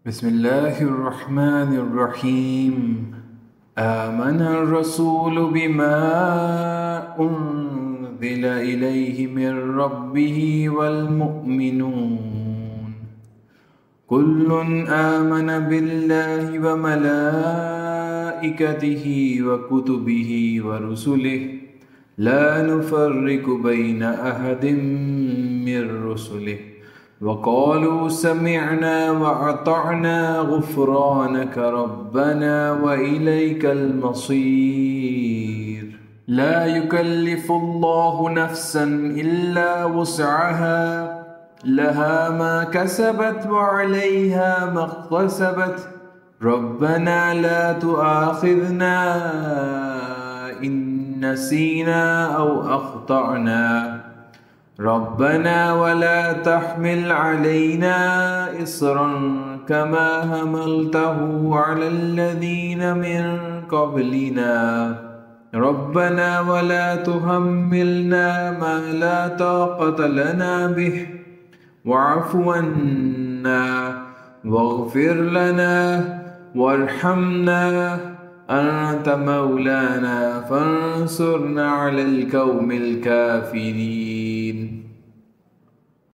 بسم الله الرحمن الرحيم. آمن الرسول بما أنزل إليه من ربه والمؤمنون كل آمن بالله وملائكته وكتبه ورسله لا نفرق بين أحد من رسله وقالوا سمعنا وأطعنا غفرانك ربنا وإليك المصير. لا يكلف الله نفسا إلا وسعها لها ما كسبت وعليها ما اكتسبت ربنا لا تؤاخذنا إن نسينا أو أخطأنا ربنا ولا تحمل علينا إصرا كما حملته على الذين من قبلنا ربنا ولا تحملنا ما لا طاقة لنا به واعف عنا واغفر لنا وارحمنا أنت مولانا فانصرنا على القوم الكافرين.